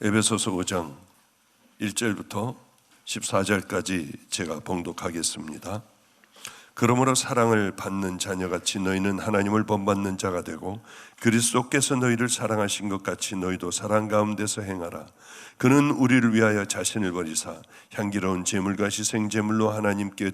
에베소서 5장 1절부터 14절까지 제가 봉독하겠습니다. 그러므로 사랑을 받는 자녀같이 너희는 하나님을 본받는 자가 되고 그리스도께서 너희를 사랑하신 것 같이 너희도 사랑 가운데서 행하라. 그는 우리를 위하여 자신을 버리사 향기로운 제물과 희생제물로 하나님께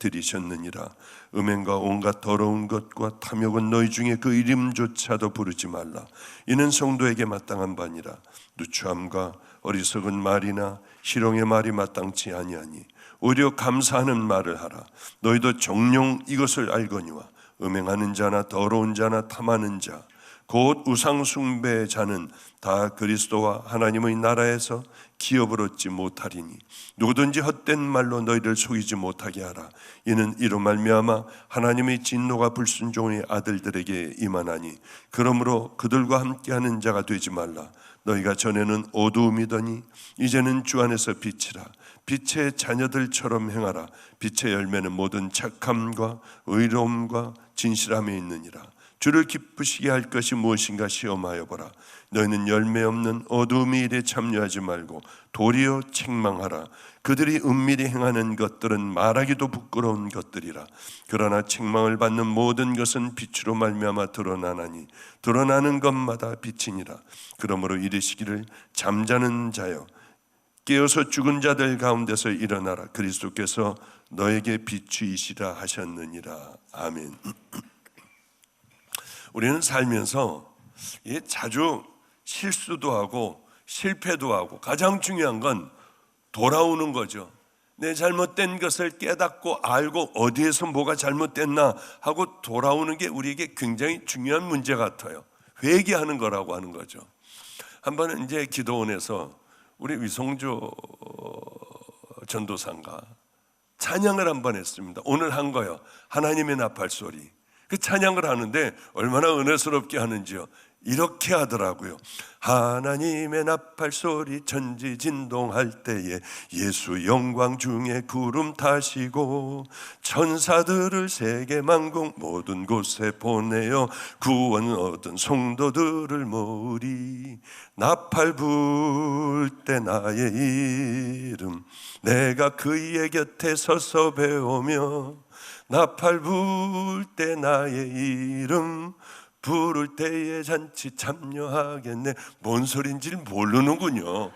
드리셨느니라. 음행과 온갖 더러운 것과 탐욕은 너희 중에 그 이름조차도 부르지 말라. 이는 성도에게 마땅한 바니라. 누추함과 어리석은 말이나 희롱의 말이 마땅치 아니하니 오히려 감사하는 말을 하라. 너희도 정녕 이것을 알거니와 음행하는 자나 더러운 자나 탐하는 자 곧 우상 숭배의 자는 다 그리스도와 하나님의 나라에서 기업을 얻지 못하리니 누구든지 헛된 말로 너희를 속이지 못하게 하라. 이는 이로 말미암아 하나님의 진노가 불순종의 아들들에게 임하나니 그러므로 그들과 함께하는 자가 되지 말라. 너희가 전에는 어두움이더니 이제는 주 안에서 빛이라. 빛의 자녀들처럼 행하라. 빛의 열매는 모든 착함과 의로움과 진실함에 있느니라. 주를 기쁘시게 할 것이 무엇인가 시험하여 보라. 너희는 열매 없는 어두움의 일에 참여하지 말고 도리어 책망하라. 그들이 은밀히 행하는 것들은 말하기도 부끄러운 것들이라. 그러나 책망을 받는 모든 것은 빛으로 말미암아 드러나나니 드러나는 것마다 빛이니라. 그러므로 이르시기를 잠자는 자여 깨어서 죽은 자들 가운데서 일어나라. 그리스도께서 너에게 비추이시라 하셨느니라. 아멘. 우리는 살면서 자주 실수도 하고 실패도 하고 가장 중요한 건 돌아오는 거죠. 내 잘못된 것을 깨닫고 알고 어디에서 뭐가 잘못됐나 하고 돌아오는 게 우리에게 굉장히 중요한 문제 같아요. 회개하는 거라고 하는 거죠. 한 번은 이제 기도원에서 우리 위성조 전도사가 찬양을 한 번 했습니다. 오늘 한 거요. 하나님의 나팔소리. 그 찬양을 하는데 얼마나 은혜스럽게 하는지요. 이렇게 하더라고요. 하나님의 나팔소리 천지진동할 때에 예수 영광 중에 구름 타시고 천사들을 세계만공 모든 곳에 보내어 구원 얻은 성도들을 모으리. 나팔 불 때 나의 이름 내가 그의 곁에 서서 배우며 나팔 불 때 나의 이름 부를 때에 잔치 참여하겠네. 뭔 소린지를 모르는군요.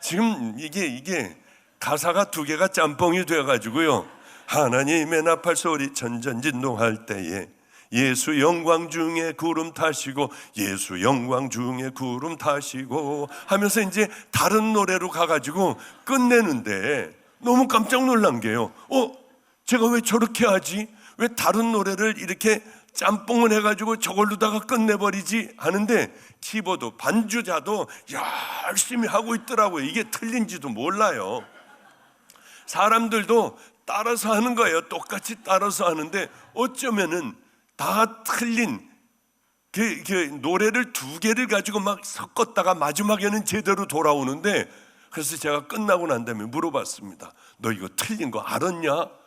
지금 이게 가사가 두 개가 짬뽕이 되어가지고요. 하나님의 나팔 소리 전전진동할 때에 예수 영광 중에 구름 타시고 예수 영광 중에 구름 타시고 하면서 이제 다른 노래로 가가지고 끝내는데 너무 깜짝 놀란 게요. 제가 왜 저렇게 하지? 왜 다른 노래를 이렇게 짬뽕을 해가지고 저걸로다가 끝내버리지 하는데 키보드 반주자도 열심히 하고 있더라고요. 이게 틀린지도 몰라요. 사람들도 따라서 하는 거예요. 똑같이 따라서 하는데 어쩌면은 다 틀린 그 노래를 두 개를 가지고 막 섞었다가 마지막에는 제대로 돌아오는데 그래서 제가 끝나고 난 다음에 물어봤습니다. 너 이거 틀린 거 알았냐?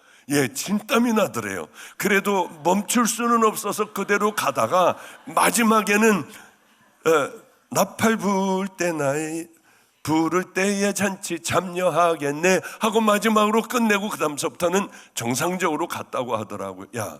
진땀이 나더래요. 그래도 멈출 수는 없어서 그대로 가다가 마지막에는 나팔 불 때 나의 부를 때에 잔치 참여하겠네 하고 마지막으로 끝내고 그 다음서부터는 정상적으로 갔다고 하더라고요.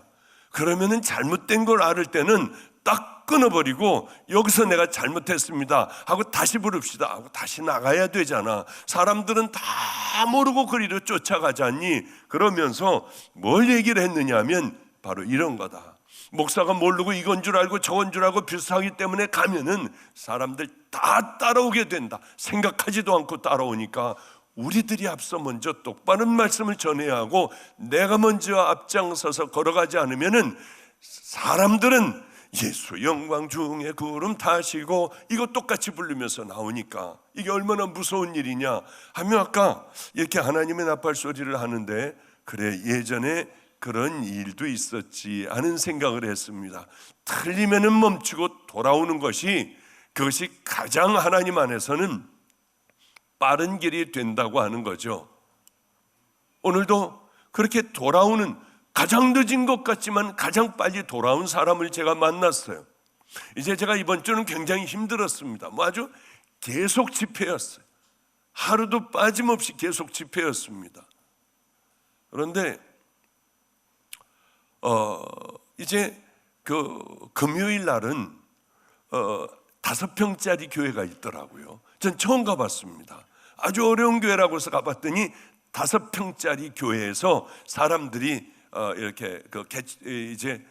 그러면은 잘못된 걸 알을 때는 딱 끊어버리고 여기서 내가 잘못했습니다 하고 다시 부릅시다 하고 다시 나가야 되잖아. 사람들은 다 모르고 그리로 쫓아가잖니. 그러면서 뭘 얘기를 했느냐 하면 바로 이런 거다. 목사가 모르고 이건 줄 알고 저건 줄 알고 비슷하기 때문에 가면은 사람들 다 따라오게 된다. 생각하지도 않고 따라오니까 우리들이 앞서 먼저 똑바른 말씀을 전해야 하고 내가 먼저 앞장서서 걸어가지 않으면은 사람들은 예수 영광 중에 구름 타시고 이거 똑같이 부르면서 나오니까 이게 얼마나 무서운 일이냐 하면 아까 이렇게 하나님의 나팔 소리를 하는데 그래 예전에 그런 일도 있었지 하는 생각을 했습니다. 틀리면은 멈추고 돌아오는 것이 그것이 가장 하나님 안에서는 빠른 길이 된다고 하는 거죠. 오늘도 그렇게 돌아오는 가장 늦은 것 같지만 가장 빨리 돌아온 사람을 제가 만났어요. 이제 제가 이번 주는 굉장히 힘들었습니다. 아주 계속 집회였어요. 하루도 빠짐없이 계속 집회였습니다. 그런데 이제 그 금요일 날은 5평짜리 교회가 있더라고요. 전 처음 가봤습니다. 아주 어려운 교회라고 해서 가봤더니 5평짜리 교회에서 사람들이 이렇게 이제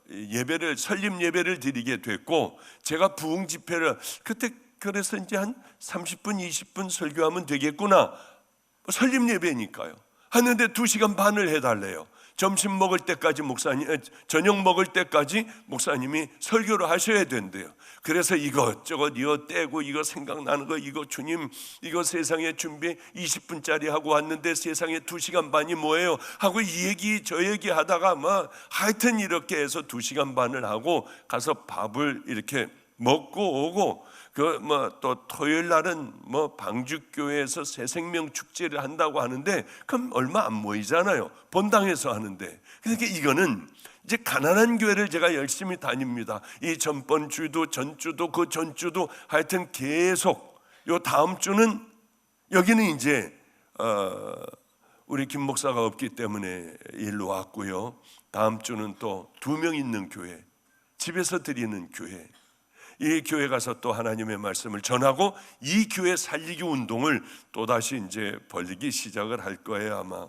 예배를, 설립 예배를 드리게 됐고, 제가 부흥 집회를 그때 그래서 이제 한 30분 20분 설교하면 되겠구나, 설립 예배니까요 하는데 2시간 반을 해달래요. 점심 먹을 때까지 저녁 먹을 때까지 목사님이 설교를 하셔야 된대요. 그래서 이것저것 이거 떼고, 이거 생각나는 거, 이거 주님 이거 세상에 준비 20분짜리 하고 왔는데 세상에 2시간 반이 뭐예요 하고 이 얘기 저 얘기 하다가 하여튼 이렇게 해서 2시간 반을 하고 가서 밥을 이렇게 먹고 오고, 또 토요일 날은 방주교회에서 새생명 축제를 한다고 하는데 그럼 얼마 안 모이잖아요. 본당에서 하는데. 그러니까 이거는 이제 가난한 교회를 제가 열심히 다닙니다. 이 전번 주도 전주도 그 전주도 하여튼 계속, 요 다음 주는 여기는 이제 우리 김 목사가 없기 때문에 일로 왔고요. 다음 주는 또 2명 있는 교회, 집에서 드리는 교회, 이 교회 가서 또 하나님의 말씀을 전하고 이 교회 살리기 운동을 또다시 이제 벌리기 시작을 할 거예요 아마.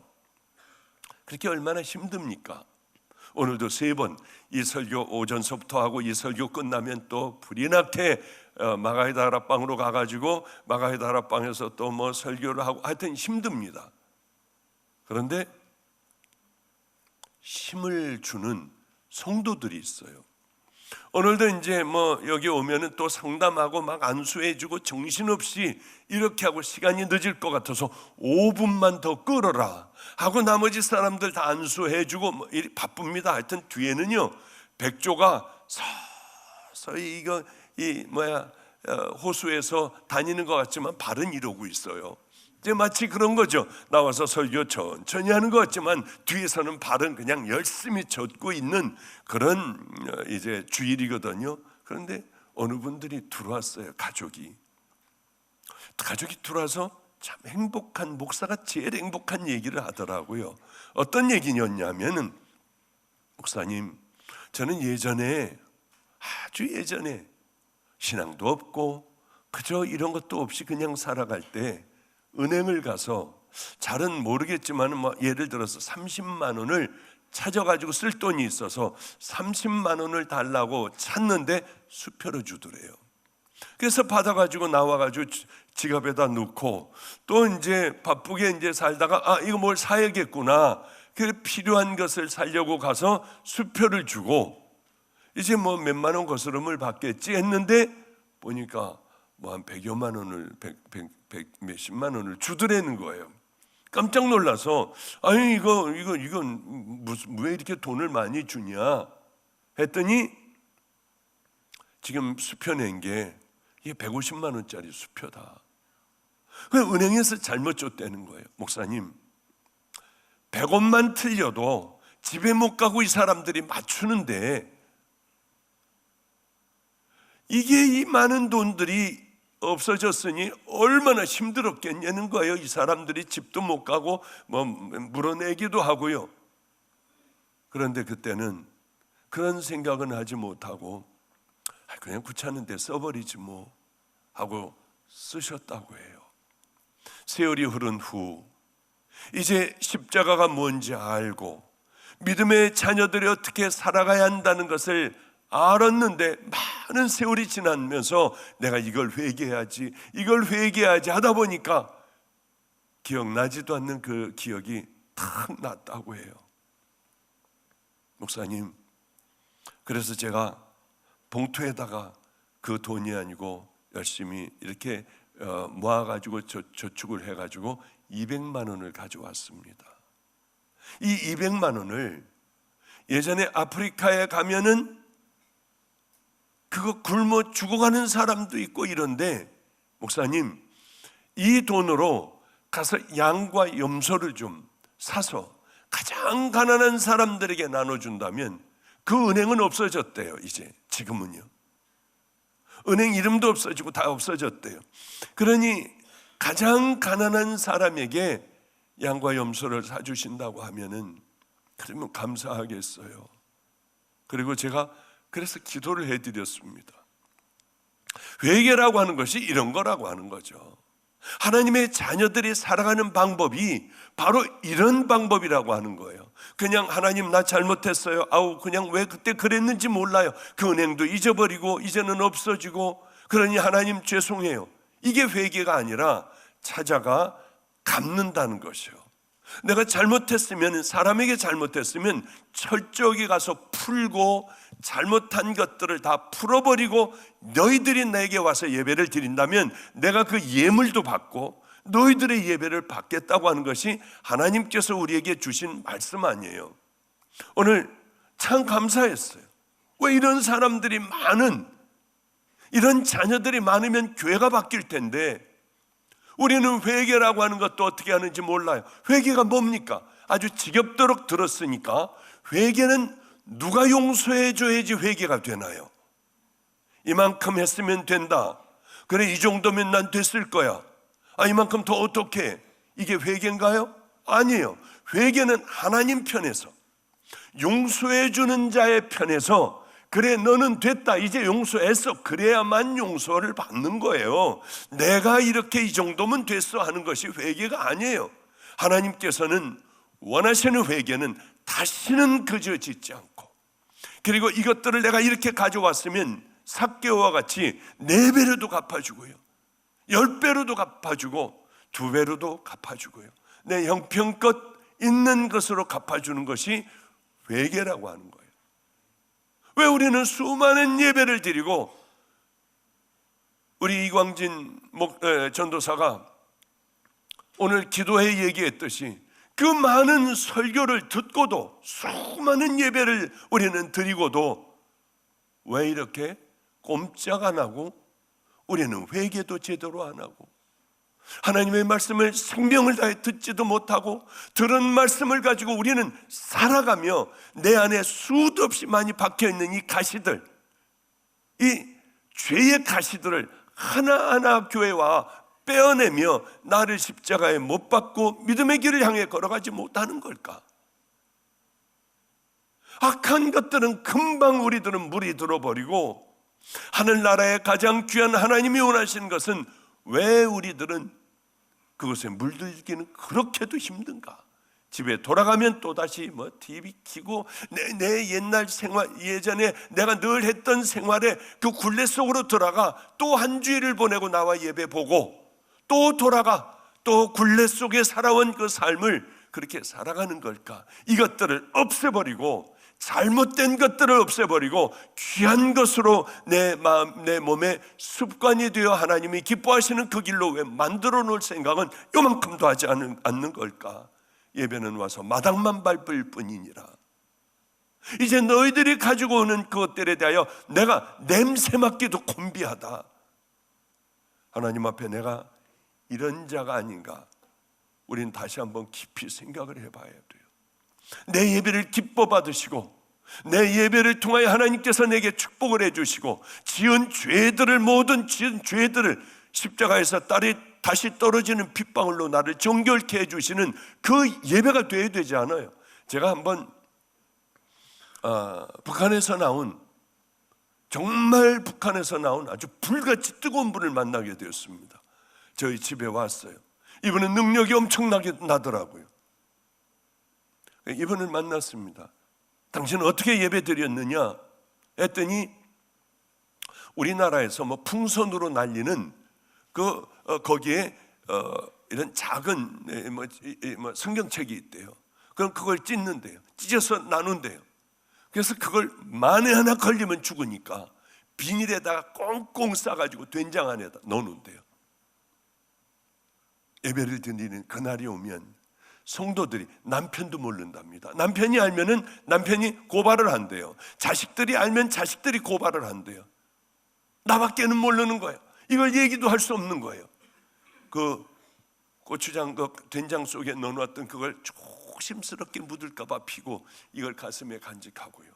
그렇게 얼마나 힘듭니까? 오늘도 3번 이 설교 오전서부터 하고 이 설교 끝나면 또 불이 낙태 마가의 다락방으로 가가지고 마가의 다락방에서 또 설교를 하고 하여튼 힘듭니다. 그런데 힘을 주는 성도들이 있어요. 오늘도 이제 여기 오면은 또 상담하고 막 안수해주고 정신없이 이렇게 하고 시간이 늦을 것 같아서 5분만 더 끌어라 하고 나머지 사람들 다 안수해주고 바쁩니다. 하여튼 뒤에는요 백조가 서서히 호수에서 다니는 것 같지만 발은 이러고 있어요. 이제 마치 그런 거죠. 나와서 설교 천천히 하는 것 같지만 뒤에서는 발은 그냥 열심히 젓고 있는 그런 이제 주일이거든요. 그런데 어느 분들이 들어왔어요. 가족이 들어와서 참 행복한, 목사가 제일 행복한 얘기를 하더라고요. 어떤 얘기였냐면은, 목사님, 저는 아주 예전에 신앙도 없고 그저 이런 것도 없이 그냥 살아갈 때 은행을 가서, 잘은 모르겠지만 예를 들어서 30만 원을 찾아가지고 쓸 돈이 있어서 30만 원을 달라고 찾는데 수표를 주더래요. 그래서 받아가지고 나와가지고 지갑에다 넣고 또 이제 바쁘게 이제 살다가 이거 뭘 사야겠구나, 그래 필요한 것을 사려고 가서 수표를 주고 이제 몇만 원 거스름을 받겠지 했는데 보니까 한 100여만 원을 몇십만 원을 주더라는 거예요. 깜짝 놀라서 이건 왜 이렇게 돈을 많이 주냐 했더니 지금 수표 낸 게 이게 150만 원짜리 수표다. 은행에서 잘못 줬다는 거예요. 목사님, 100원만 틀려도 집에 못 가고 이 사람들이 맞추는데 이게 이 많은 돈들이 없어졌으니 얼마나 힘들었겠냐는 거예요. 이 사람들이 집도 못 가고 물어내기도 하고요. 그런데 그때는 그런 생각은 하지 못하고 그냥 귀찮은데 써버리지 하고 쓰셨다고 해요. 세월이 흐른 후 이제 십자가가 뭔지 알고 믿음의 자녀들이 어떻게 살아가야 한다는 것을 알았는데, 많은 세월이 지나면서 내가 이걸 회개해야지 하다 보니까 기억나지도 않는 그 기억이 탁 났다고 해요. 목사님, 그래서 제가 봉투에다가 그 돈이 아니고 열심히 이렇게 모아가지고 저축을 해가지고 200만 원을 가져왔습니다. 이 200만 원을 예전에 아프리카에 가면은 그거 굶어 죽어가는 사람도 있고 이런데, 목사님, 이 돈으로 가서 양과 염소를 좀 사서 가장 가난한 사람들에게 나눠준다면 그 은행은 없어졌대요. 지금은요. 은행 이름도 없어지고 다 없어졌대요. 그러니 가장 가난한 사람에게 양과 염소를 사주신다고 하면은 그러면 감사하겠어요. 그리고 제가 그래서 기도를 해드렸습니다. 회개라고 하는 것이 이런 거라고 하는 거죠. 하나님의 자녀들이 살아가는 방법이 바로 이런 방법이라고 하는 거예요. 그냥 하나님 나 잘못했어요. 그냥 왜 그때 그랬는지 몰라요. 그 은행도 잊어버리고 이제는 없어지고, 그러니 하나님 죄송해요. 이게 회개가 아니라 찾아가 갚는다는 것이요. 내가 잘못했으면, 사람에게 잘못했으면 철저하게 가서 풀고 잘못한 것들을 다 풀어버리고 너희들이 내게 와서 예배를 드린다면 내가 그 예물도 받고 너희들의 예배를 받겠다고 하는 것이 하나님께서 우리에게 주신 말씀 아니에요. 오늘 참 감사했어요. 왜 이런 사람들이 많은, 이런 자녀들이 많으면 교회가 바뀔 텐데 우리는 회개라고 하는 것도 어떻게 하는지 몰라요. 회개가 뭡니까? 아주 지겹도록 들었으니까 회개는 누가 용서해 줘야지 회개가 되나요? 이만큼 했으면 된다. 그래, 이 정도면 난 됐을 거야. 이만큼 더 어떻게? 이게 회개인가요? 아니에요. 회개는 하나님 편에서, 용서해 주는 자의 편에서, 그래 너는 됐다, 이제 용서했어, 그래야만 용서를 받는 거예요. 내가 이렇게 이 정도면 됐어 하는 것이 회개가 아니에요. 하나님께서는 원하시는 회개는 다시는 그저 짓지 않고, 그리고 이것들을 내가 이렇게 가져왔으면 삭개오와 같이 4배로도 갚아주고요, 10배로도 갚아주고 2배로도 갚아주고요, 내 형편껏 있는 것으로 갚아주는 것이 회개라고 하는 거예요. 왜 우리는 수많은 예배를 드리고, 우리 이광진 전도사가 오늘 기도회 얘기했듯이 그 많은 설교를 듣고도, 수많은 예배를 우리는 드리고도 왜 이렇게 꼼짝 안 하고, 우리는 회개도 제대로 안 하고, 하나님의 말씀을 생명을 다해 듣지도 못하고, 들은 말씀을 가지고 우리는 살아가며 내 안에 수도 없이 많이 박혀있는 이 가시들, 이 죄의 가시들을 하나하나 교회와 빼어내며 나를 십자가에 못 박고 믿음의 길을 향해 걸어가지 못하는 걸까? 악한 것들은 금방 우리들은 물이 들어버리고, 하늘나라의 가장 귀한 하나님이 원하시는 것은 왜 우리들은 그것에 물들기는 그렇게도 힘든가? 집에 돌아가면 또다시 TV 켜고 내 옛날 생활, 예전에 내가 늘 했던 생활에 그 굴레 속으로 들어가 또 한 주일을 보내고 나와 예배 보고, 또 돌아가 또 굴레 속에 살아온 그 삶을 그렇게 살아가는 걸까? 이것들을 없애버리고, 잘못된 것들을 없애버리고 귀한 것으로 내 마음, 내 몸에 습관이 되어 하나님이 기뻐하시는 그 길로 왜 만들어 놓을 생각은 요만큼도 하지 않는 걸까? 예배는 와서 마당만 밟을 뿐이니라. 이제 너희들이 가지고 오는 그것들에 대하여 내가 냄새 맡기도 곤비하다. 하나님 앞에 내가 이런 자가 아닌가? 우린 다시 한번 깊이 생각을 해봐야 돼요. 내 예배를 기뻐 받으시고, 내 예배를 통하여 하나님께서 내게 축복을 해주시고, 지은 죄들을, 모든 지은 죄들을 십자가에서 딸이 다시 떨어지는 핏방울로 나를 정결케 해주시는 그 예배가 되어야 되지 않아요? 제가 한번 북한에서 나온, 정말 북한에서 나온 아주 불같이 뜨거운 분을 만나게 되었습니다. 저희 집에 왔어요. 이분은 능력이 엄청나게 나더라고요. 이분을 만났습니다. 당신은 어떻게 예배 드렸느냐 했더니, 우리나라에서 풍선으로 날리는 거기에 이런 작은 성경책이 있대요. 그럼 그걸 찢는데요, 찢어서 나눈대요. 그래서 그걸 만에 하나 걸리면 죽으니까 비닐에다가 꽁꽁 싸가지고 된장 안에다 넣어놓는데요. 예배를 드리는 그날이 오면 성도들이, 남편도 모른답니다. 남편이 알면은 남편이 고발을 한대요. 자식들이 알면 자식들이 고발을 한대요. 나밖에는 모르는 거예요. 이걸 얘기도 할 수 없는 거예요. 그 고추장, 그 된장 속에 넣어놨던 그걸 조심스럽게 묻을까 봐 피고 이걸 가슴에 간직하고요.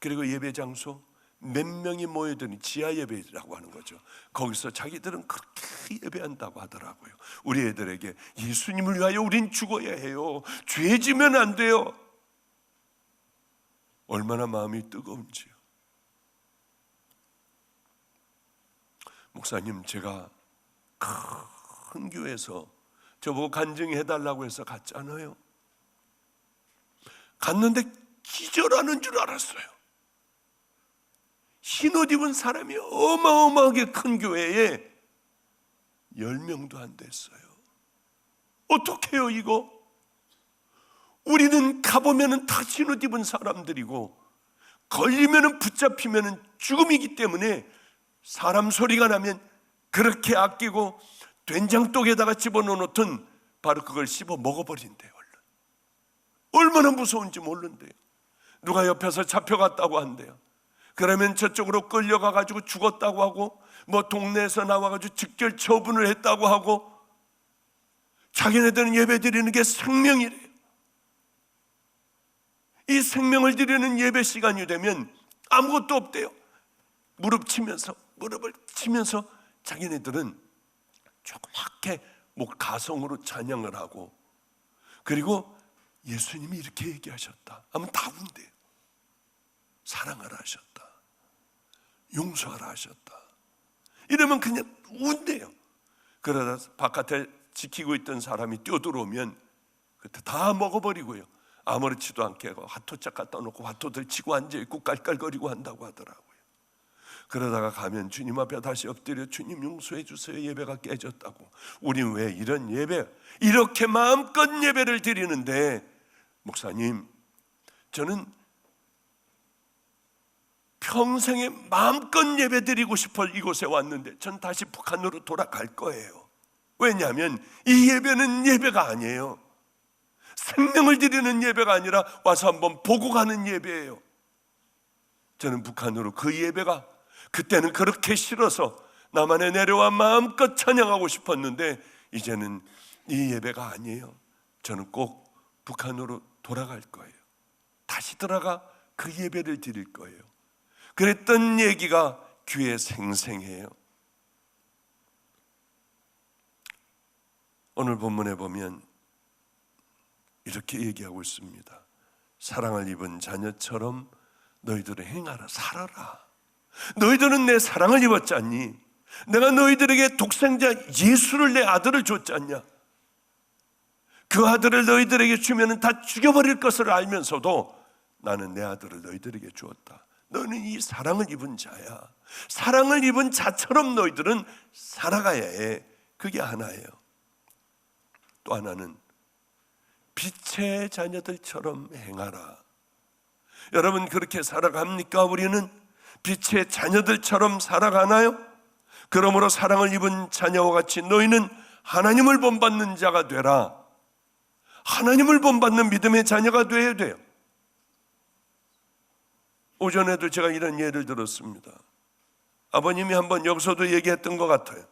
그리고 예배 장소 몇 명이 모여드는 지하 예배라고 하는 거죠. 거기서 자기들은 그렇게 예배한다고 하더라고요. 우리 애들에게 예수님을 위하여 우린 죽어야 해요. 죄 지면 안 돼요. 얼마나 마음이 뜨거운지요. 목사님, 제가 큰 교회에서 저보고 간증해달라고 해서 갔잖아요. 갔는데 기절하는 줄 알았어요. 흰옷 입은 사람이 어마어마하게 큰 교회에 10명도 안 됐어요. 어떡해요 이거? 우리는 가보면 다 흰옷 입은 사람들이고 걸리면 붙잡히면 죽음이기 때문에 사람 소리가 나면 그렇게 아끼고 된장독에다가 집어넣어놓던 바로 그걸 씹어 먹어버린대요. 얼마나 무서운지 모른대요. 누가 옆에서 잡혀갔다고 한대요. 그러면 저쪽으로 끌려가가지고 죽었다고 하고, 뭐 동네에서 나와가지고 직결 처분을 했다고 하고, 자기네들은 예배 드리는 게 생명이래요. 이 생명을 드리는 예배 시간이 되면 아무것도 없대요. 무릎을 치면서 자기네들은 조그맣게 가성으로 찬양을 하고, 그리고 예수님이 이렇게 얘기하셨다 하면 다 운대요. 사랑하라 하셨다, 용서하라 하셨다, 이러면 그냥 운대요. 그러다 바깥에 지키고 있던 사람이 뛰어들어오면 그때 다 먹어버리고요, 아무렇지도 않게 화토짝 갖다 놓고 화토들 치고 앉아있고 깔깔거리고 한다고 하더라고요. 그러다가 가면 주님 앞에 다시 엎드려 주님 용서해 주세요, 예배가 깨졌다고. 우린 왜 이런 예배, 이렇게 마음껏 예배를 드리는데, 목사님, 저는 평생에 마음껏 예배 드리고 싶어 이곳에 왔는데 전 다시 북한으로 돌아갈 거예요. 왜냐하면 이 예배는 예배가 아니에요. 생명을 드리는 예배가 아니라 와서 한번 보고 가는 예배예요. 저는 북한으로 그 예배가 그때는 그렇게 싫어서 남한에 내려와 마음껏 찬양하고 싶었는데 이제는 이 예배가 아니에요. 저는 꼭 북한으로 돌아갈 거예요. 다시 들어가 그 예배를 드릴 거예요. 그랬던 얘기가 귀에 생생해요. 오늘 본문에 보면 이렇게 얘기하고 있습니다. 사랑을 입은 자녀처럼 너희들은 행하라, 살아라. 너희들은 내 사랑을 입었지 않니? 내가 너희들에게 독생자 예수를, 내 아들을 줬지 않냐? 그 아들을 너희들에게 주면 다 죽여버릴 것을 알면서도 나는 내 아들을 너희들에게 주었다. 너는 이 사랑을 입은 자야. 사랑을 입은 자처럼 너희들은 살아가야 해. 그게 하나예요. 또 하나는 빛의 자녀들처럼 행하라. 여러분, 그렇게 살아갑니까? 우리는 빛의 자녀들처럼 살아가나요? 그러므로 사랑을 입은 자녀와 같이 너희는 하나님을 본받는 자가 되라. 하나님을 본받는 믿음의 자녀가 되어야 돼요. 오전에도 제가 이런 예를 들었습니다. 아버님이 한번 여기서도 얘기했던 것 같아요.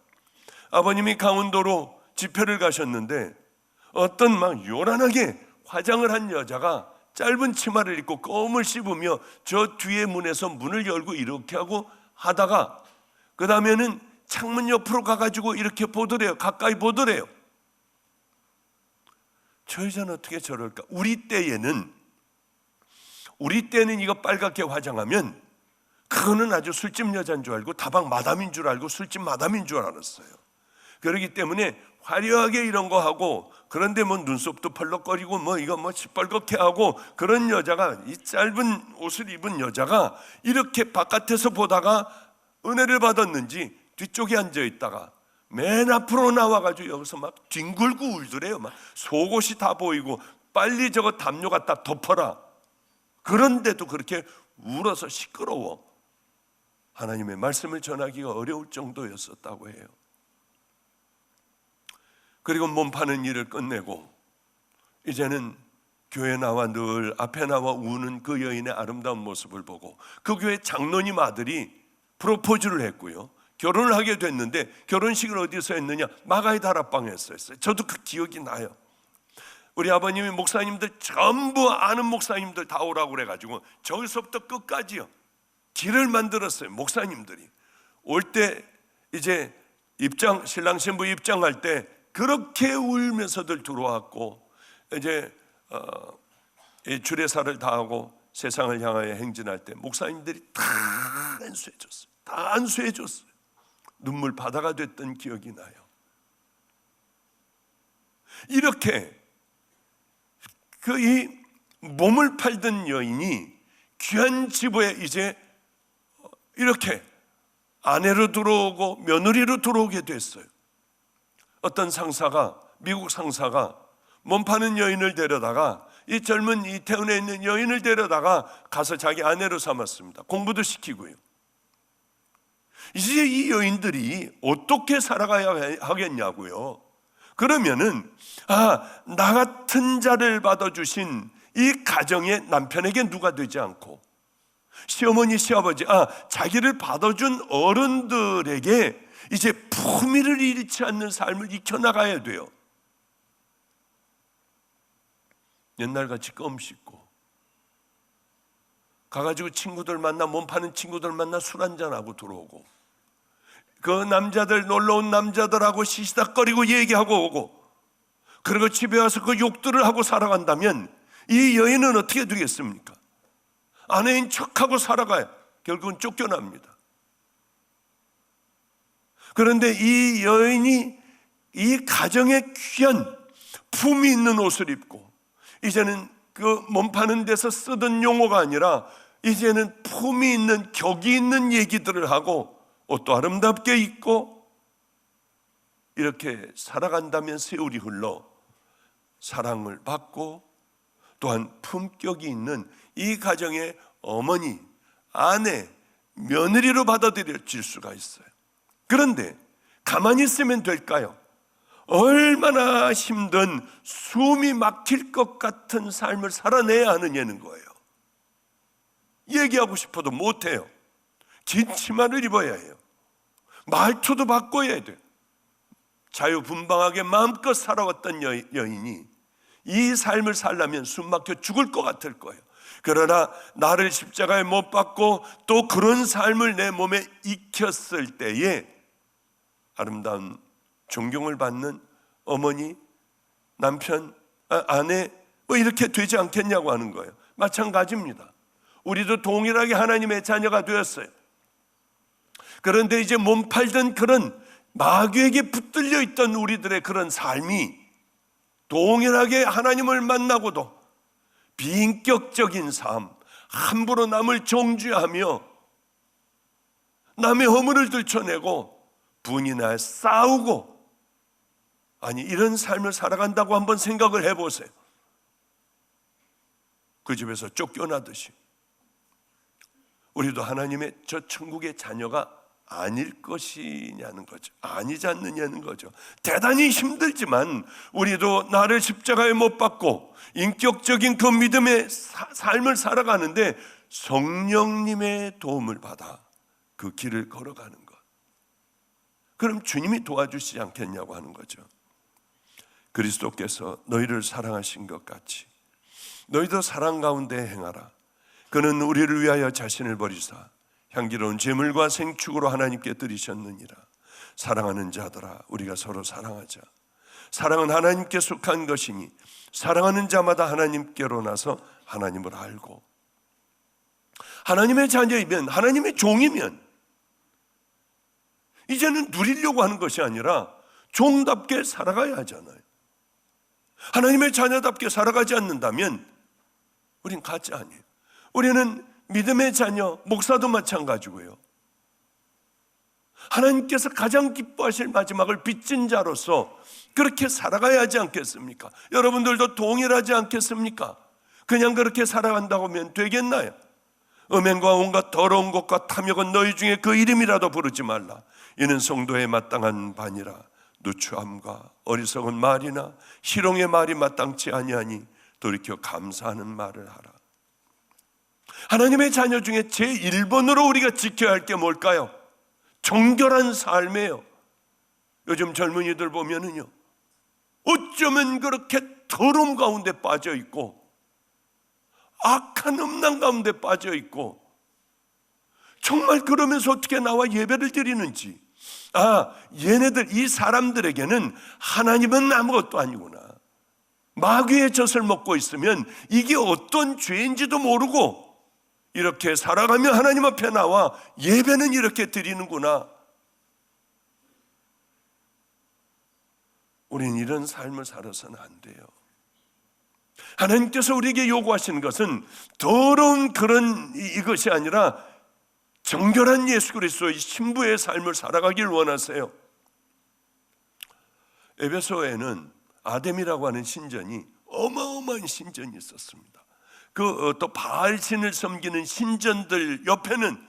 아버님이 강원도로 집회를 가셨는데 어떤 막 요란하게 화장을 한 여자가 짧은 치마를 입고 껌을 씹으며 저 뒤에 문에서 문을 열고 이렇게 하고 하다가 그 다음에는 창문 옆으로 가가지고 이렇게 보더래요. 가까이 보더래요. 저 여자는 어떻게 저럴까? 우리 때는 이거 빨갛게 화장하면 그거는 아주 술집 여자인 줄 알고 다방 마담인 줄 알고 술집 마담인 줄 알았어요. 그렇기 때문에 화려하게 이런 거 하고, 그런데 뭐 눈썹도 펄럭거리고 뭐 이거 뭐 시뻘겋게 하고, 그런 여자가, 이 짧은 옷을 입은 여자가 이렇게 바깥에서 보다가 은혜를 받았는지 뒤쪽에 앉아 있다가 맨 앞으로 나와가지고 여기서 막 뒹굴고 울더래요. 막 속옷이 다 보이고 빨리 저거 담요 갖다 덮어라. 그런데도 그렇게 울어서 시끄러워 하나님의 말씀을 전하기가 어려울 정도였었다고 해요. 그리고 몸 파는 일을 끝내고 이제는 교회 나와 늘 앞에 나와 우는 그 여인의 아름다운 모습을 보고 그 교회 장로님 아들이 프로포즈를 했고요, 결혼을 하게 됐는데 결혼식을 어디서 했느냐? 마가의 다락방에서 했어요. 저도 그 기억이 나요. 우리 아버님이 목사님들 전부 아는 목사님들 다 오라고 그래가지고 저기서부터 끝까지요, 길을 만들었어요. 목사님들이 올 때 이제 신랑 신부 입장할 때 그렇게 울면서들 들어왔고, 이제 주례사를 다하고 세상을 향하여 행진할 때 목사님들이 다 안수해줬어요. 다 안수해줬어요. 눈물 바다가 됐던 기억이 나요. 이렇게 이 몸을 팔던 여인이 귀한 집에 이제 이렇게 아내로 들어오고 며느리로 들어오게 됐어요. 어떤 상사가, 미국 상사가 몸 파는 여인을 데려다가, 이 젊은 이태원에 있는 여인을 데려다가 가서 자기 아내로 삼았습니다. 공부도 시키고요. 이제 이 여인들이 어떻게 살아가야 하겠냐고요. 그러면은 나 같은 자를 받아주신 이 가정의 남편에게 누가 되지 않고, 시어머니 시아버지 자기를 받아준 어른들에게 이제 품위를 잃지 않는 삶을 익혀나가야 돼요. 옛날같이 껌 씹고 가가지고 친구들 만나, 몸 파는 친구들 만나 술 한잔하고 들어오고, 그 남자들, 놀러온 남자들하고 시시닥거리고 얘기하고 오고, 그리고 집에 와서 그 욕들을 하고 살아간다면 이 여인은 어떻게 되겠습니까? 아내인 척하고 살아가요. 결국은 쫓겨납니다. 그런데 이 여인이 이 가정의 귀한 품이 있는 옷을 입고, 이제는 그 몸 파는 데서 쓰던 용어가 아니라 이제는 품이 있는, 격이 있는 얘기들을 하고 옷도 아름답게 입고 이렇게 살아간다면 세월이 흘러 사랑을 받고 또한 품격이 있는 이 가정의 어머니, 아내, 며느리로 받아들여질 수가 있어요. 그런데 가만히 있으면 될까요? 얼마나 힘든, 숨이 막힐 것 같은 삶을 살아내야 하느냐는 거예요. 얘기하고 싶어도 못해요. 긴 치마를 입어야 해요. 말투도 바꿔야 돼요. 자유분방하게 마음껏 살아왔던 여인이 이 삶을 살려면 숨 막혀 죽을 것 같을 거예요. 그러나 나를 십자가에 못 박고 또 그런 삶을 내 몸에 익혔을 때에 아름다운 존경을 받는 어머니, 남편, 아내 이렇게 되지 않겠냐고 하는 거예요. 마찬가지입니다. 우리도 동일하게 하나님의 자녀가 되었어요. 그런데 이제 몸 팔던 그런 마귀에게 붙들려 있던 우리들의 그런 삶이 동일하게 하나님을 만나고도 비인격적인 삶, 함부로 남을 정죄하며 남의 허물을 들춰내고 분이나 싸우고, 이런 삶을 살아간다고 한번 생각을 해보세요. 그 집에서 쫓겨나듯이 우리도 하나님의 저 천국의 자녀가 아닐 것이냐는 거죠. 아니지 않느냐는 거죠. 대단히 힘들지만 우리도 나를 십자가에 못 박고 인격적인 그 믿음의 삶을 살아가는데 성령님의 도움을 받아 그 길을 걸어가는 것. 그럼 주님이 도와주시지 않겠냐고 하는 거죠. 그리스도께서 너희를 사랑하신 것 같이 너희도 사랑 가운데 행하라. 그는 우리를 위하여 자신을 버리사 향기로운 제물과 생축으로 하나님께 드리셨느니라. 사랑하는 자들아, 우리가 서로 사랑하자. 사랑은 하나님께 속한 것이니 사랑하는 자마다 하나님께로 나서 하나님을 알고, 하나님의 자녀이면, 하나님의 종이면 이제는 누리려고 하는 것이 아니라 종답게 살아가야 하잖아요. 하나님의 자녀답게 살아가지 않는다면 우린 가짜 아니에요. 우리는 믿음의 자녀, 목사도 마찬가지고요. 하나님께서 가장 기뻐하실 마지막을 빚진 자로서 그렇게 살아가야 하지 않겠습니까? 여러분들도 동일하지 않겠습니까? 그냥 그렇게 살아간다고 하면 되겠나요? 음행과 온갖 더러운 것과 탐욕은 너희 중에 그 이름이라도 부르지 말라. 이는 성도에 마땅한 반이라. 누추함과 어리석은 말이나 희롱의 말이 마땅치 아니하니 돌이켜 감사하는 말을 하라. 하나님의 자녀 중에 제1번으로 우리가 지켜야 할 게 뭘까요? 정결한 삶이에요. 요즘 젊은이들 보면은요, 어쩌면 그렇게 더러움 가운데 빠져 있고 악한 음란 가운데 빠져 있고 정말 그러면서 어떻게 나와 예배를 드리는지, 얘네들, 이 사람들에게는 하나님은 아무것도 아니구나. 마귀의 젖을 먹고 있으면 이게 어떤 죄인지도 모르고 이렇게 살아가며 하나님 앞에 나와 예배는 이렇게 드리는구나. 우리는 이런 삶을 살아서는 안 돼요. 하나님께서 우리에게 요구하시는 것은 더러운 그런 이것이 아니라 정결한 예수 그리스도의 신부의 삶을 살아가길 원하세요. 에베소에는 아뎀이라고 하는 신전이 어마어마한 신전이 있었습니다. 또 바알 신을 섬기는 신전들 옆에는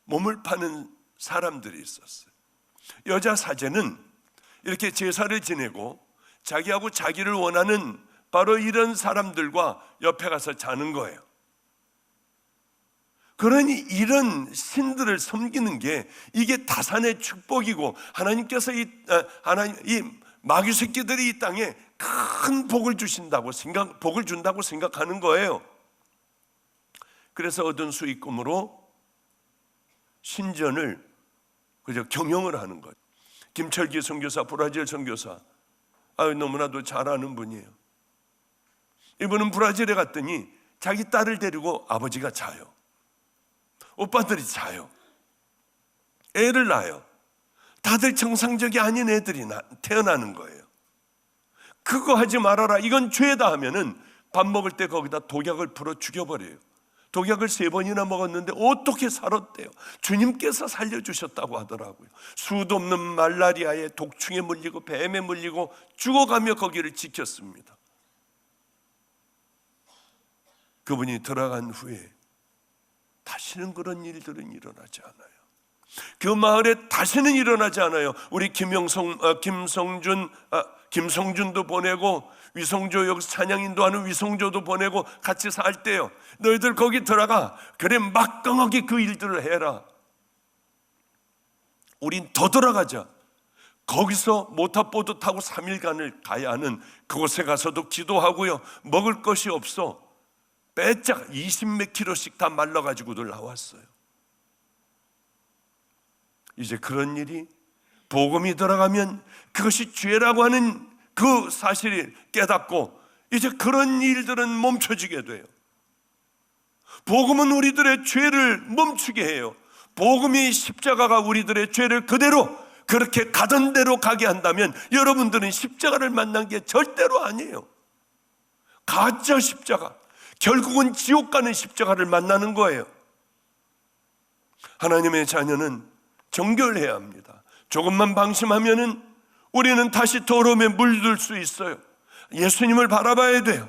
몸을 파는 사람들이 있었어요. 여자 사제는 이렇게 제사를 지내고 자기하고 자기를 원하는 바로 이런 사람들과 옆에 가서 자는 거예요. 그러니 이런 신들을 섬기는 게 이게 다산의 축복이고 하나님께서 이 마귀 새끼들이 이 땅에 큰 복을 준다고 생각하는 거예요. 그래서 얻은 수익금으로 신전을 그저 경영을 하는 거예요. 김철기 선교사, 브라질 선교사, 너무나도 잘 아는 분이에요. 이분은 브라질에 갔더니 자기 딸을 데리고 아버지가 자요. 오빠들이 자요. 애를 낳아요. 다들 정상적이 아닌 애들이 태어나는 거예요. 그거 하지 말아라, 이건 죄다 하면은 밥 먹을 때 거기다 독약을 풀어 죽여버려요. 독약을 3번이나 먹었는데 어떻게 살았대요? 주님께서 살려주셨다고 하더라고요. 수도 없는 말라리아에 독충에 물리고 뱀에 물리고 죽어가며 거기를 지켰습니다. 그분이 들어간 후에 다시는 그런 일들은 일어나지 않아요. 그 마을에 다시는 일어나지 않아요. 우리 김성준도 보내고 위성조 여기서 찬양인도 하는 위성조도 보내고 같이 살 때요, 너희들 거기 들어가, 그래 막강하게 그 일들을 해라. 우린 더 들어가자. 거기서 모타보트 타고 3일간을 가야 하는 그곳에 가서도 기도하고요, 먹을 것이 없어 빼짝 20몇 킬로씩 다 말라가지고들 나왔어요. 이제 그런 일이 복음이 들어가면 그것이 죄라고 하는 그 사실을 깨닫고 이제 그런 일들은 멈춰지게 돼요. 복음은 우리들의 죄를 멈추게 해요. 복음이, 십자가가 우리들의 죄를 그대로 그렇게 가던 대로 가게 한다면 여러분들은 십자가를 만난 게 절대로 아니에요. 가짜 십자가, 결국은 지옥 가는 십자가를 만나는 거예요. 하나님의 자녀는 정결해야 합니다. 조금만 방심하면은 우리는 다시 더러움에 물들 수 있어요. 예수님을 바라봐야 돼요.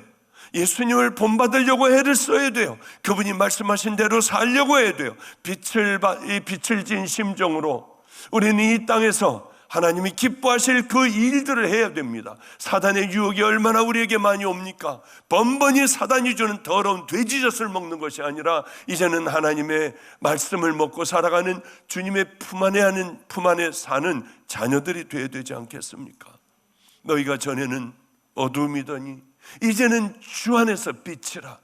예수님을 본받으려고 애를 써야 돼요. 그분이 말씀하신 대로 살려고 해야 돼요. 빛을 진 심정으로 우리는 이 땅에서 하나님이 기뻐하실 그 일들을 해야 됩니다. 사단의 유혹이 얼마나 우리에게 많이 옵니까? 번번이 사단이 주는 더러운 돼지젖을 먹는 것이 아니라 이제는 하나님의 말씀을 먹고 살아가는 주님의 품 안에 사는 자녀들이 되어야 되지 않겠습니까? 너희가 전에는 어둠이더니 이제는 주 안에서 빛이라.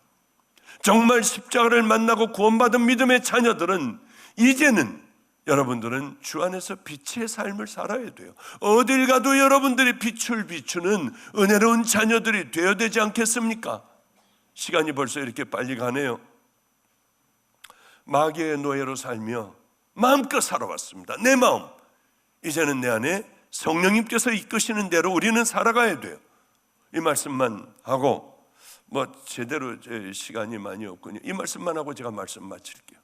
정말 십자가를 만나고 구원받은 믿음의 자녀들은 이제는 여러분들은 주 안에서 빛의 삶을 살아야 돼요. 어딜 가도 여러분들이 빛을 비추는 은혜로운 자녀들이 되어야 되지 않겠습니까? 시간이 벌써 이렇게 빨리 가네요. 마귀의 노예로 살며 마음껏 살아왔습니다. 내 마음, 이제는 내 안에 성령님께서 이끄시는 대로 우리는 살아가야 돼요. 이 말씀만 하고 제대로 시간이 많이 없군요. 이 말씀만 하고 제가 말씀 마칠게요.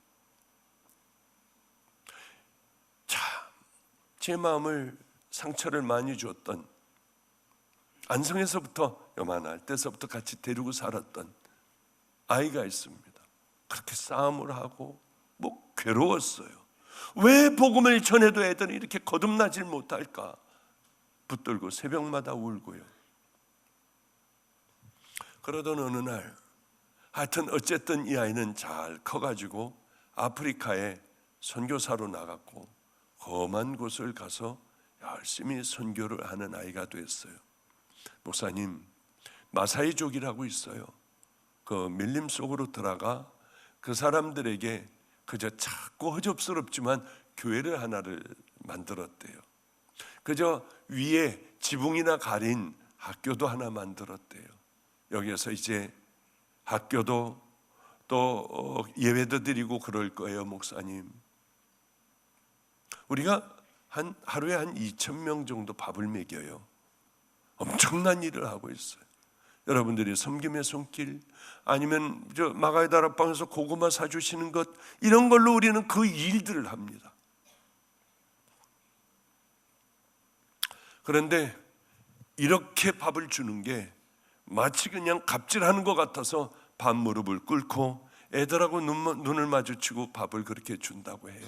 제 마음을 상처를 많이 주었던, 안성에서부터 요만할 때서부터 같이 데리고 살았던 아이가 있습니다. 그렇게 싸움을 하고 괴로웠어요. 왜 복음을 전해도 애들은 이렇게 거듭나질 못할까? 붙들고 새벽마다 울고요. 그러던 어느 날 하여튼 어쨌든 이 아이는 잘 커가지고 아프리카에 선교사로 나갔고 험한 곳을 가서 열심히 선교를 하는 아이가 됐어요. 목사님, 마사이족이라고 있어요. 그 밀림 속으로 들어가 그 사람들에게 그저 작고 허접스럽지만 교회를 하나를 만들었대요. 그저 위에 지붕이나 가린 학교도 하나 만들었대요. 여기에서 이제 학교도 또 예배도 드리고 그럴 거예요. 목사님, 우리가 하루에 한 2,000명 정도 밥을 먹여요. 엄청난 일을 하고 있어요. 여러분들이 섬김의 손길, 아니면 저 마가의 다락방에서 고구마 사주시는 것, 이런 걸로 우리는 그 일들을 합니다. 그런데 이렇게 밥을 주는 게 마치 그냥 갑질하는 것 같아서 밥 무릎을 꿇고 애들하고 눈을 마주치고 밥을 그렇게 준다고 해요.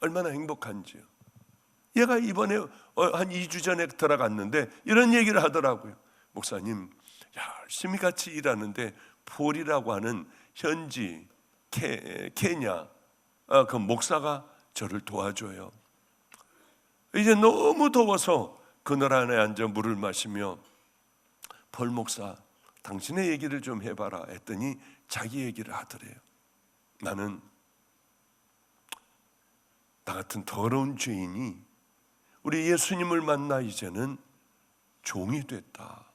얼마나 행복한지요. 얘가 이번에 한 2주 전에 들어갔는데 이런 얘기를 하더라고요. 목사님, 열심히 같이 일하는데 폴이라고 하는 현지 케냐 그 목사가 저를 도와줘요. 이제 너무 더워서 그늘 안에 앉아 물을 마시며, 폴 목사, 당신의 얘기를 좀 해봐라 했더니 자기 얘기를 하더래요. 나는 나 같은 더러운 죄인이 우리 예수님을 만나 이제는 종이 됐다.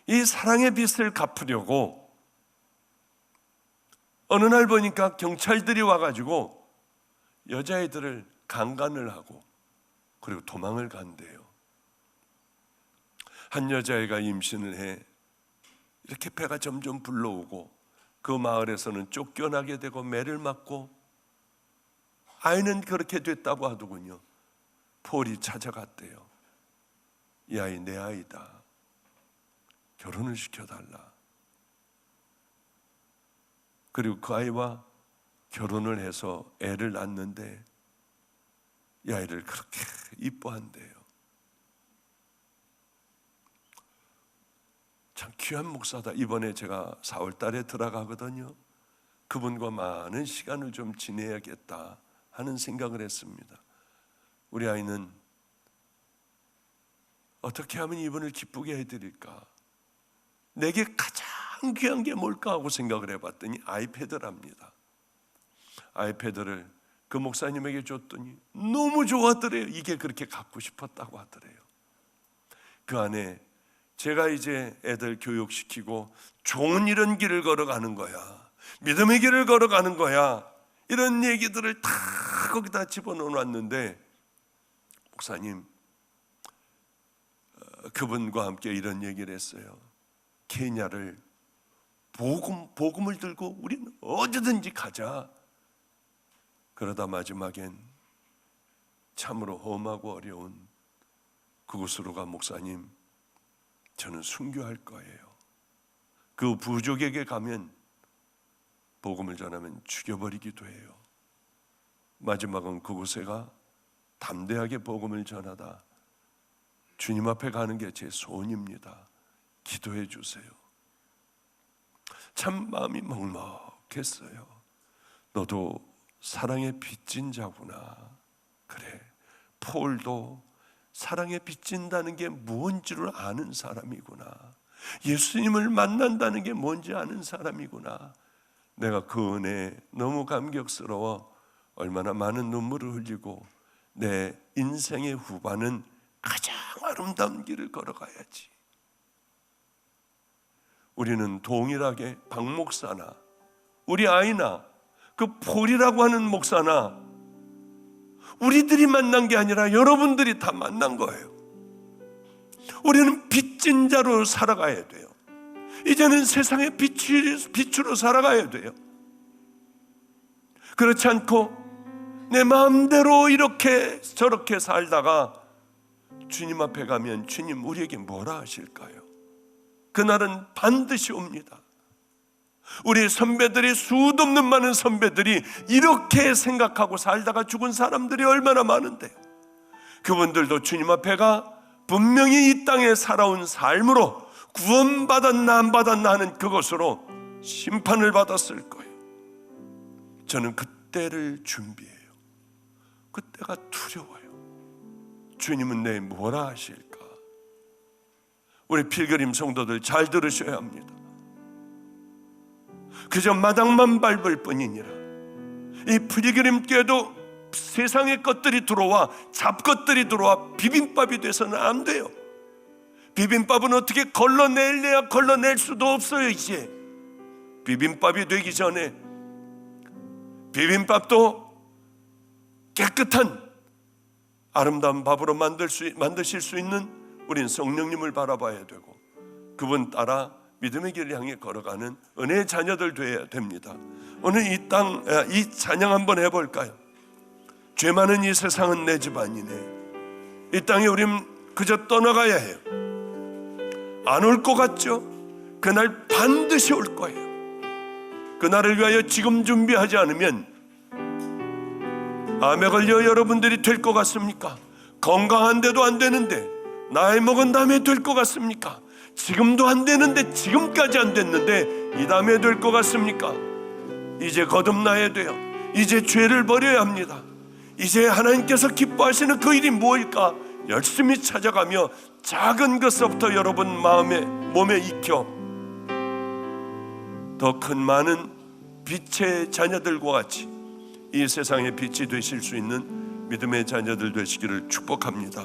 이 사랑의 빚을 갚으려고 어느 날 보니까 경찰들이 와가지고 여자애들을 강간을 하고 그리고 도망을 간대요. 한 여자애가 임신을 해 이렇게 배가 점점 불러오고 그 마을에서는 쫓겨나게 되고 매를 맞고 아이는 그렇게 됐다고 하더군요. 폴이 찾아갔대요. 이 아이 내 아이다. 결혼을 시켜달라. 그리고 그 아이와 결혼을 해서 애를 낳는데 이 아이를 그렇게 이뻐한대요. 참 귀한 목사다. 이번에 제가 4월 달에 들어가거든요. 그분과 많은 시간을 좀 지내야겠다 하는 생각을 했습니다. 우리 아이는 어떻게 하면 이분을 기쁘게 해드릴까? 내게 가장 귀한 게 뭘까 하고 생각을 해봤더니 아이패드랍니다. 아이패드를 그 목사님에게 줬더니 너무 좋았더래요. 이게 그렇게 갖고 싶었다고 하더래요. 그 안에 제가 이제 애들 교육시키고 좋은 이런 길을 걸어가는 거야, 믿음의 길을 걸어가는 거야, 이런 얘기들을 다 거기다 집어넣어놨는데, 목사님, 그분과 함께 이런 얘기를 했어요. 케냐를 복음을 들고 우리는 어디든지 가자. 그러다 마지막엔 참으로 험하고 어려운 그곳으로 가, 목사님, 저는 순교할 거예요. 그 부족에게 가면 복음을 전하면 죽여버리기도 해요. 마지막은 그곳에 가 담대하게 복음을 전하다 주님 앞에 가는 게 제 소원입니다. 기도해 주세요. 참 마음이 먹먹했어요. 너도 사랑에 빚진 자구나. 그래, 폴도 사랑에 빚진다는 게 뭔지를 아는 사람이구나. 예수님을 만난다는 게 뭔지 아는 사람이구나. 내가 그 은혜에 너무 감격스러워 얼마나 많은 눈물을 흘리고 내 인생의 후반은 가장 아름다운 길을 걸어가야지. 우리는 동일하게 박 목사나 우리 아이나 그 폴이라고 하는 목사나 우리들이 만난 게 아니라 여러분들이 다 만난 거예요. 우리는 빚진 자로 살아가야 돼요. 이제는 세상의 빛으로 살아가야 돼요. 그렇지 않고 내 마음대로 이렇게 저렇게 살다가 주님 앞에 가면 주님 우리에게 뭐라 하실까요? 그날은 반드시 옵니다. 우리 선배들이, 수도 없는 많은 선배들이 이렇게 생각하고 살다가 죽은 사람들이 얼마나 많은데, 그분들도 주님 앞에 가 분명히 이 땅에 살아온 삶으로 구원받았나 안 받았나 하는 그것으로 심판을 받았을 거예요. 저는 그때를 준비해요. 그때가 두려워요. 주님은 내일 뭐라 하실까? 우리 필그림 성도들 잘 들으셔야 합니다. 그저 마당만 밟을 뿐이니라 이 피리그림께도 세상의 것들이 들어와, 잡것들이 들어와 비빔밥이 돼서는 안 돼요. 비빔밥은 어떻게 걸러낼래야 걸러낼 수도 없어요. 이제 비빔밥이 되기 전에 비빔밥도 깨끗한 아름다운 밥으로 만드실 수 있는 우린 성령님을 바라봐야 되고, 그분 따라 믿음의 길을 향해 걸어가는 은혜의 자녀들 되어야 됩니다. 오늘 이 찬양 한번 해볼까요? 죄 많은 이 세상은 내 집 아니네. 이 땅에 우린 그저 떠나가야 해요. 안 올 것 같죠? 그날 반드시 올 거예요. 그날을 위하여 지금 준비하지 않으면 암에 걸려 여러분들이 될 것 같습니까? 건강한데도 안 되는데 나이 먹은 다음에 될 것 같습니까? 지금도 안 되는데, 지금까지 안 됐는데 이 다음에 될 것 같습니까? 이제 거듭나야 돼요. 이제 죄를 버려야 합니다. 이제 하나님께서 기뻐하시는 그 일이 무엇일까? 열심히 찾아가며 작은 것부터 여러분 몸에 익혀 더 큰 많은 빛의 자녀들과 같이 이 세상의 빛이 되실 수 있는 믿음의 자녀들 되시기를 축복합니다.